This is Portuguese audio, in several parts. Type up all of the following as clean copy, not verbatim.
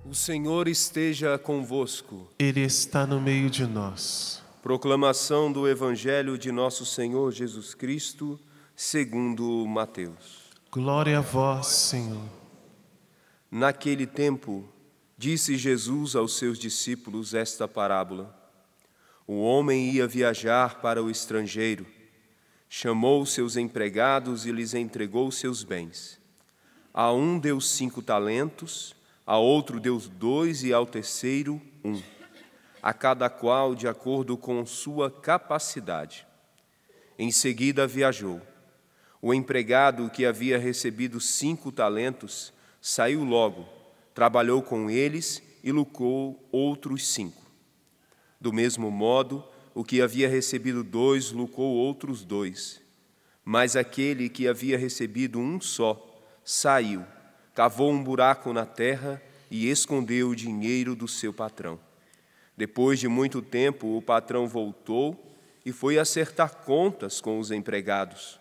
O Senhor esteja convosco. Ele está no meio de nós. Proclamação do Evangelho de nosso Senhor Jesus Cristo, segundo Mateus. Glória a vós, Senhor. Naquele tempo, disse Jesus aos seus discípulos esta parábola. O homem ia viajar para o estrangeiro. Chamou seus empregados e lhes entregou seus bens. A um deu 5 talentos, a outro deu 2 e ao terceiro 1, a cada qual de acordo com sua capacidade. Em seguida viajou. O empregado que havia recebido 5 talentos saiu logo, trabalhou com eles e lucrou outros 5. Do mesmo modo, o que havia recebido 2 lucrou outros 2. Mas aquele que havia recebido 1 só saiu, cavou um buraco na terra e escondeu o dinheiro do seu patrão. Depois de muito tempo, o patrão voltou e foi acertar contas com os empregados.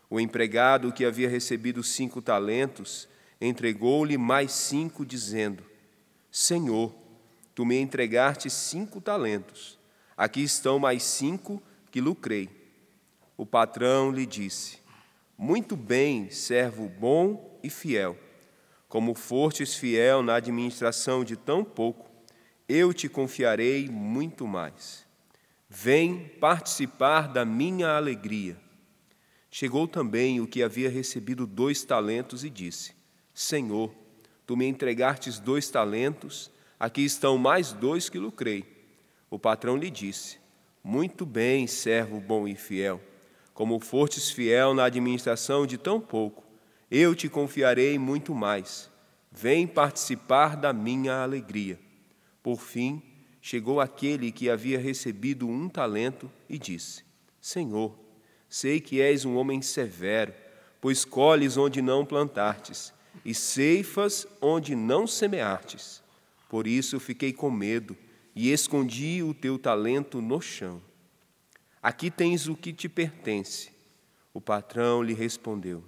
O empregado que havia recebido 5 talentos entregou-lhe mais 5, dizendo: Senhor, tu me entregaste 5 talentos. Aqui estão mais 5 que lucrei. O patrão lhe disse: Muito bem, servo bom e fiel. Como fostes fiel na administração de tão pouco, eu te confiarei muito mais. Vem participar da minha alegria. Chegou também o que havia recebido 2 talentos e disse: Senhor, tu me entregastes 2 talentos, aqui estão mais 2 que lucrei. O patrão lhe disse: Muito bem, servo bom e fiel. Como fostes fiel na administração de tão pouco, eu te confiarei muito mais. Vem participar da minha alegria. Por fim, chegou aquele que havia recebido 1 talento e disse: Senhor, sei que és um homem severo, pois colhes onde não plantastes e ceifas onde não semeastes. Por isso fiquei com medo e escondi o teu talento no chão. Aqui tens o que te pertence. O patrão lhe respondeu: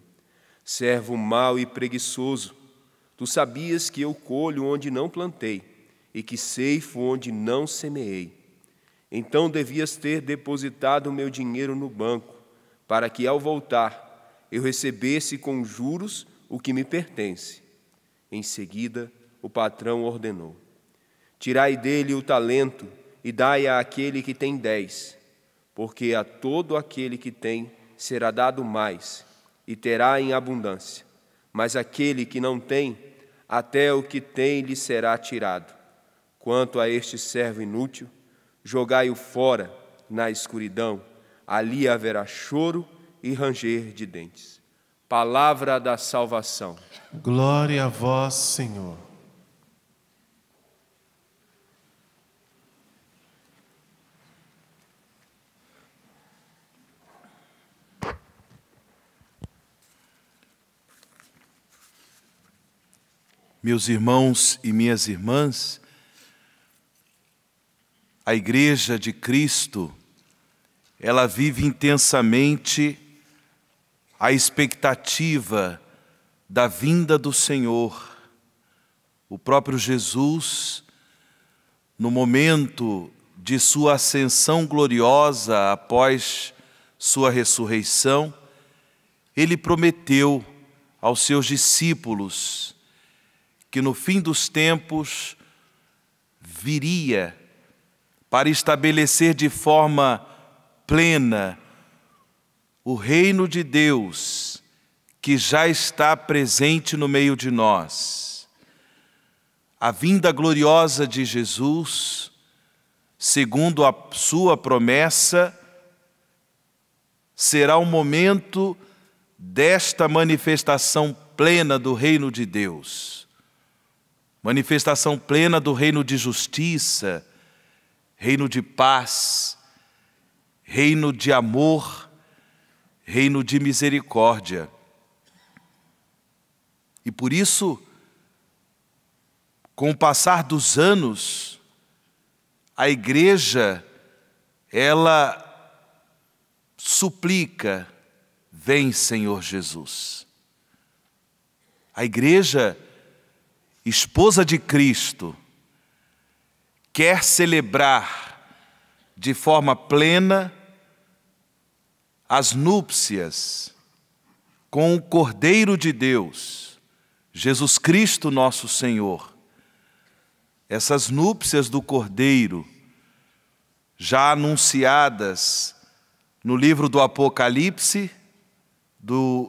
Servo mau e preguiçoso, tu sabias que eu colho onde não plantei e que ceifo onde não semeei. Então devias ter depositado o meu dinheiro no banco, para que, ao voltar, eu recebesse com juros o que me pertence. Em seguida, o patrão ordenou: Tirai dele o talento e dai àquele que tem 10, porque a todo aquele que tem será dado mais, e terá em abundância. Mas aquele que não tem, até o que tem lhe será tirado. Quanto a este servo inútil, jogai-o fora na escuridão, ali haverá choro e ranger de dentes. Palavra da salvação. Glória a vós, Senhor. Meus irmãos e minhas irmãs, a Igreja de Cristo, ela vive intensamente a expectativa da vinda do Senhor. O próprio Jesus, no momento de sua ascensão gloriosa após sua ressurreição, ele prometeu aos seus discípulos que no fim dos tempos viria para estabelecer de forma plena o reino de Deus que já está presente no meio de nós. A vinda gloriosa de Jesus, segundo a sua promessa, será o momento desta manifestação plena do reino de Deus. Manifestação plena do reino de justiça, reino de paz, reino de amor, reino de misericórdia. E por isso, com o passar dos anos, a Igreja, ela suplica: vem, Senhor Jesus. A Igreja esposa de Cristo, quer celebrar de forma plena as núpcias com o Cordeiro de Deus, Jesus Cristo nosso Senhor, essas núpcias do Cordeiro, já anunciadas no livro do Apocalipse,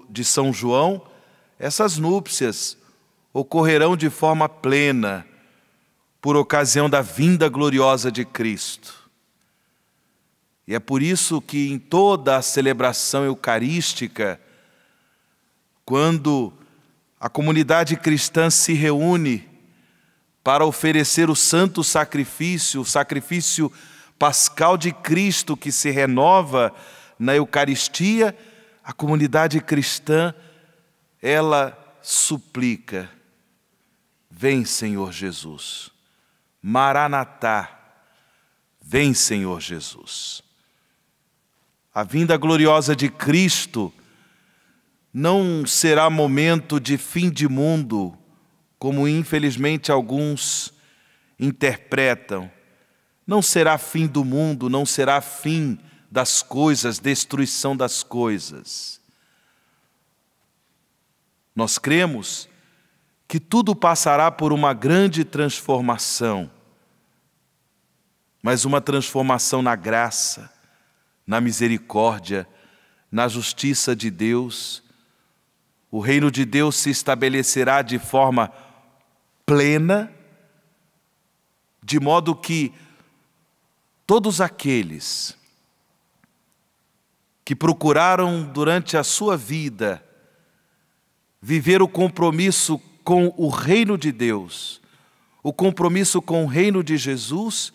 de São João, essas núpcias ocorrerão de forma plena por ocasião da vinda gloriosa de Cristo. E é por isso que em toda a celebração eucarística, quando a comunidade cristã se reúne para oferecer o santo sacrifício, o sacrifício pascal de Cristo que se renova na Eucaristia, a comunidade cristã, ela suplica: vem, Senhor Jesus. Maranatá, vem, Senhor Jesus. A vinda gloriosa de Cristo não será momento de fim de mundo, como infelizmente alguns interpretam. Não será fim do mundo, não será fim das coisas, destruição das coisas. Nós cremos que tudo passará por uma grande transformação, mas uma transformação na graça, na misericórdia, na justiça de Deus. O reino de Deus se estabelecerá de forma plena, de modo que todos aqueles que procuraram durante a sua vida viver o compromisso com o reino de Deus, o compromisso com o reino de Jesus,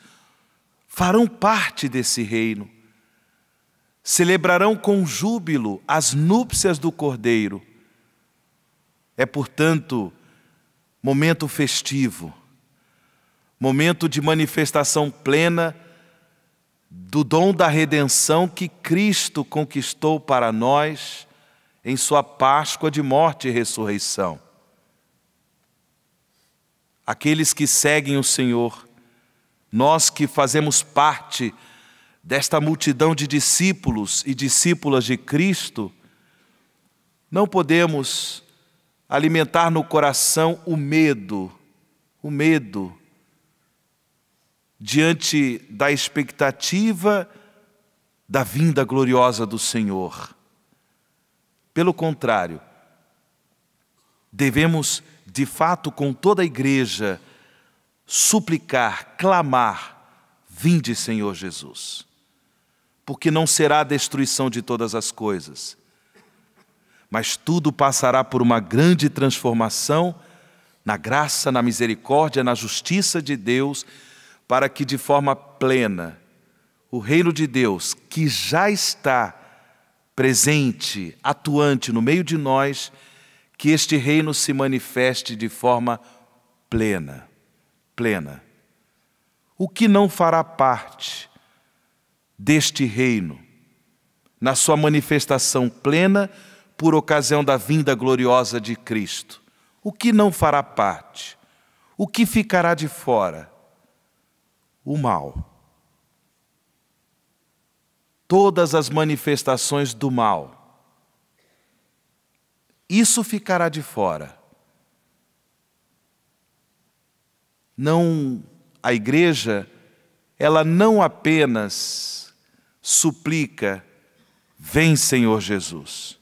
farão parte desse reino. Celebrarão com júbilo as núpcias do Cordeiro. É, portanto, momento festivo, momento de manifestação plena do dom da redenção que Cristo conquistou para nós em sua Páscoa de morte e ressurreição. Aqueles que seguem o Senhor, nós que fazemos parte desta multidão de discípulos e discípulas de Cristo, não podemos alimentar no coração o medo diante da expectativa da vinda gloriosa do Senhor. Pelo contrário, devemos, de fato, com toda a igreja, suplicar, clamar: vinde, Senhor Jesus, porque não será a destruição de todas as coisas, mas tudo passará por uma grande transformação na graça, na misericórdia, na justiça de Deus, para que de forma plena o reino de Deus, que já está presente, atuante no meio de nós, que este reino se manifeste de forma plena. O que não fará parte deste reino, na sua manifestação plena, por ocasião da vinda gloriosa de Cristo? O que não fará parte? O que ficará de fora? O mal. Todas as manifestações do mal. Isso ficará de fora. Não, a igreja, ela não apenas suplica: vem, Senhor Jesus.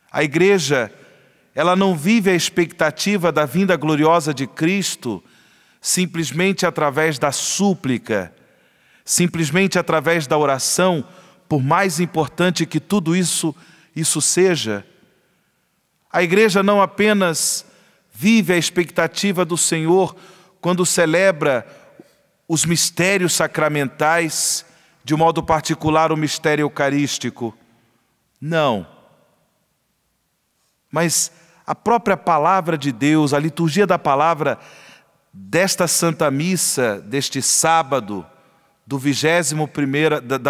A igreja, ela não vive a expectativa da vinda gloriosa de Cristo simplesmente através da súplica, simplesmente através da oração, por mais importante que tudo isso seja. A igreja não apenas vive a expectativa do Senhor quando celebra os mistérios sacramentais, de modo particular o mistério eucarístico. Não. Mas a própria palavra de Deus, a liturgia da palavra desta Santa Missa, deste sábado, da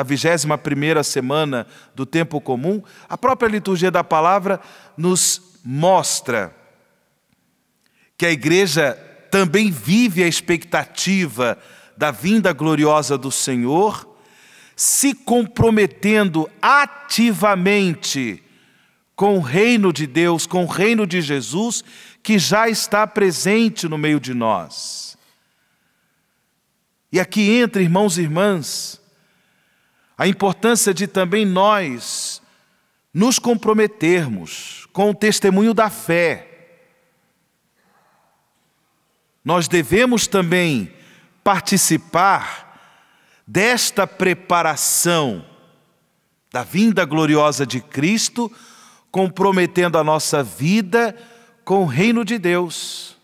21ª semana do tempo comum, a própria liturgia da palavra nos mostra que a igreja também vive a expectativa da vinda gloriosa do Senhor, se comprometendo ativamente com o reino de Deus, com o reino de Jesus, que já está presente no meio de nós. E aqui entra, irmãos e irmãs, a importância de também nós nos comprometermos com o testemunho da fé. Nós devemos também participar desta preparação da vinda gloriosa de Cristo, comprometendo a nossa vida com o reino de Deus,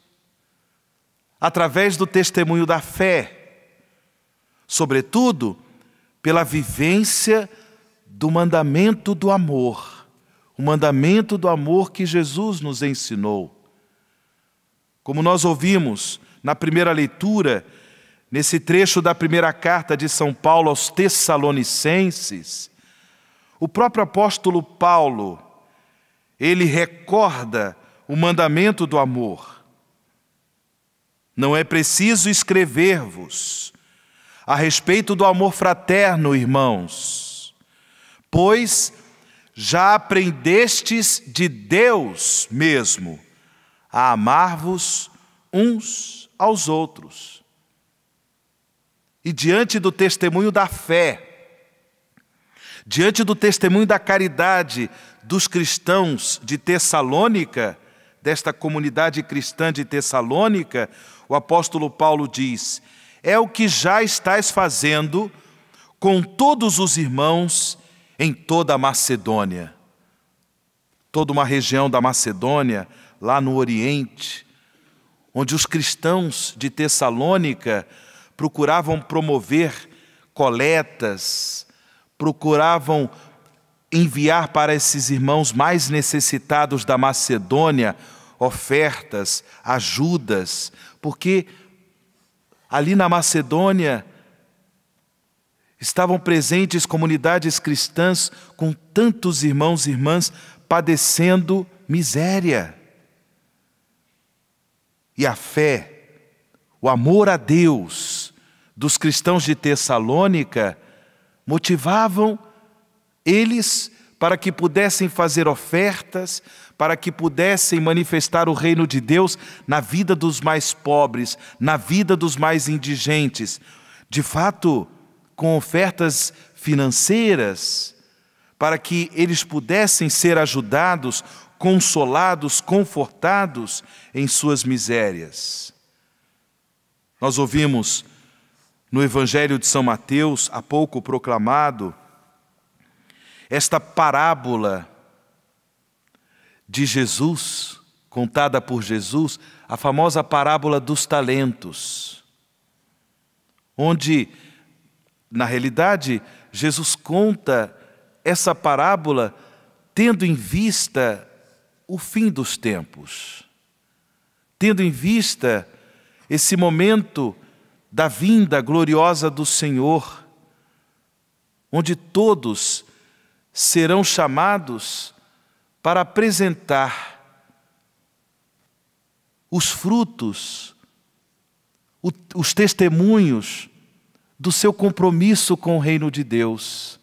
através do testemunho da fé, sobretudo pela vivência do mandamento do amor, o mandamento do amor que Jesus nos ensinou. Como nós ouvimos na primeira leitura, nesse trecho da primeira carta de São Paulo aos Tessalonicenses, o próprio apóstolo Paulo, ele recorda o mandamento do amor. Não é preciso escrever-vos a respeito do amor fraterno, irmãos, pois já aprendestes de Deus mesmo a amar-vos uns aos outros. E diante do testemunho da fé, diante do testemunho da caridade dos cristãos de Tessalônica, desta comunidade cristã de Tessalônica, o apóstolo Paulo diz: é o que já estáis fazendo com todos os irmãos em toda a Macedônia. Toda uma região da Macedônia, lá no Oriente, onde os cristãos de Tessalônica procuravam promover coletas, procuravam enviar para esses irmãos mais necessitados da Macedônia ofertas, ajudas, porque ali na Macedônia estavam presentes comunidades cristãs com tantos irmãos e irmãs padecendo miséria. E a fé, o amor a Deus dos cristãos de Tessalônica motivavam eles para que pudessem fazer ofertas, para que pudessem manifestar o reino de Deus na vida dos mais pobres, na vida dos mais indigentes. De fato, com ofertas financeiras, para que eles pudessem ser ajudados, consolados, confortados em suas misérias. Nós ouvimos no Evangelho de São Mateus, há pouco proclamado, esta parábola de Jesus, contada por Jesus, a famosa parábola dos talentos, onde, na realidade, Jesus conta essa parábola tendo em vista o fim dos tempos, tendo em vista esse momento da vinda gloriosa do Senhor, onde todos serão chamados para apresentar os frutos, os testemunhos do seu compromisso com o reino de Deus.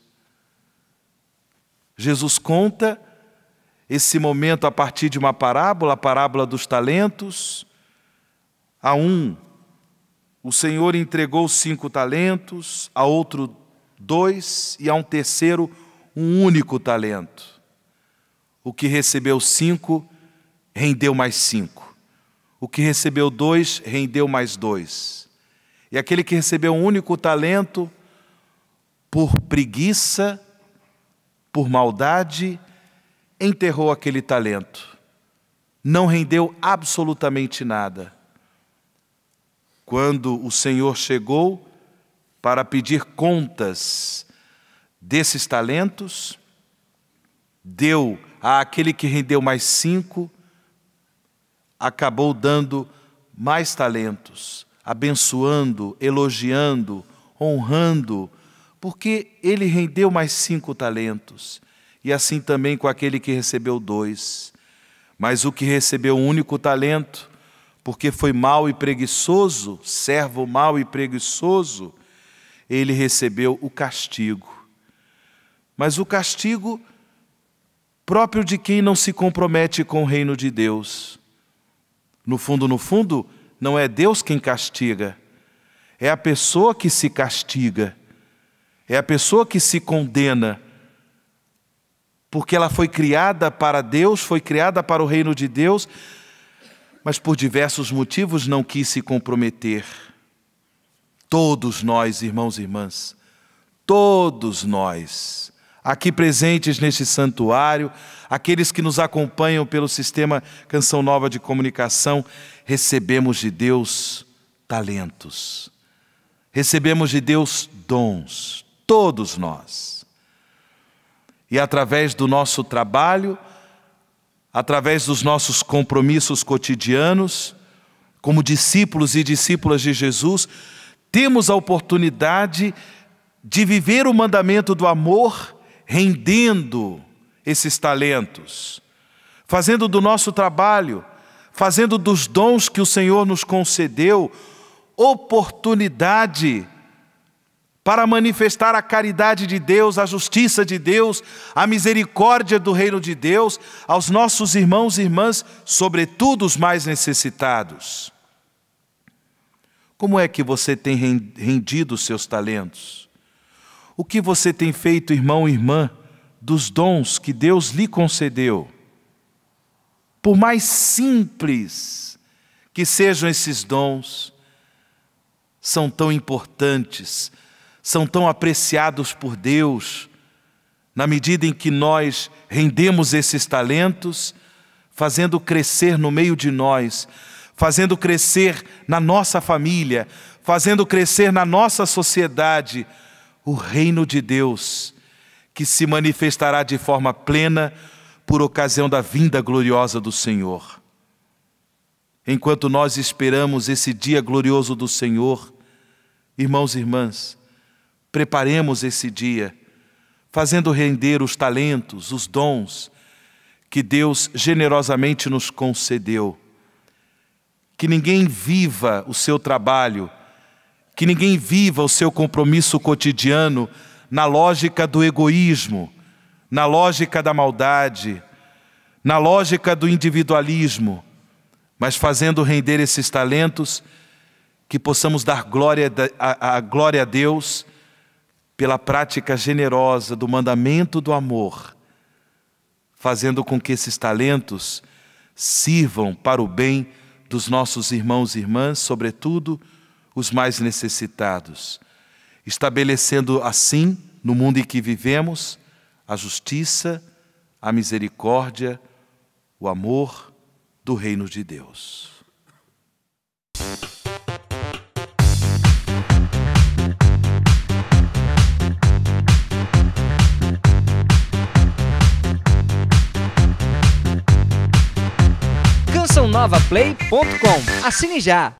Jesus conta esse momento a partir de uma parábola, a parábola dos talentos. A um, o Senhor entregou 5 talentos, a outro 2 e a um terceiro um único talento. O que recebeu 5, rendeu mais 5. O que recebeu 2, rendeu mais 2. E aquele que recebeu um único talento, por preguiça, por maldade, enterrou aquele talento. Não rendeu absolutamente nada. Quando o Senhor chegou para pedir contas desses talentos, deu àquele que rendeu mais 5, acabou dando mais talentos, abençoando, elogiando, honrando, porque ele rendeu mais 5 talentos. E assim também com aquele que recebeu 2. Mas o que recebeu um único talento, porque foi mau e preguiçoso, servo mau e preguiçoso, ele recebeu o castigo. Mas o castigo próprio de quem não se compromete com o reino de Deus. No fundo, não é Deus quem castiga, é a pessoa que se castiga, é a pessoa que se condena, porque ela foi criada para Deus, foi criada para o reino de Deus, mas por diversos motivos não quis se comprometer. Todos nós, irmãos e irmãs, todos nós, aqui presentes neste santuário, aqueles que nos acompanham pelo sistema Canção Nova de Comunicação, recebemos de Deus talentos, recebemos de Deus dons, todos nós. E através do nosso trabalho, através dos nossos compromissos cotidianos, como discípulos e discípulas de Jesus, temos a oportunidade de viver o mandamento do amor, rendendo esses talentos, fazendo do nosso trabalho, fazendo dos dons que o Senhor nos concedeu, oportunidade para manifestar a caridade de Deus, a justiça de Deus, a misericórdia do reino de Deus aos nossos irmãos e irmãs, sobretudo os mais necessitados. Como é que você tem rendido os seus talentos? O que você tem feito, irmão e irmã, dos dons que Deus lhe concedeu? Por mais simples que sejam esses dons, são tão importantes, são tão apreciados por Deus, na medida em que nós rendemos esses talentos, fazendo crescer no meio de nós, fazendo crescer na nossa família, fazendo crescer na nossa sociedade, o reino de Deus, que se manifestará de forma plena por ocasião da vinda gloriosa do Senhor. Enquanto nós esperamos esse dia glorioso do Senhor, irmãos e irmãs, preparemos esse dia, fazendo render os talentos, os dons que Deus generosamente nos concedeu. Que ninguém viva o seu trabalho, que ninguém viva o seu compromisso cotidiano na lógica do egoísmo, na lógica da maldade, na lógica do individualismo, mas fazendo render esses talentos, que possamos dar glória a Deus pela prática generosa do mandamento do amor, fazendo com que esses talentos sirvam para o bem dos nossos irmãos e irmãs, sobretudo os mais necessitados, estabelecendo assim, no mundo em que vivemos, a justiça, a misericórdia, o amor do reino de Deus. cançãonovaplay.com. Assine já!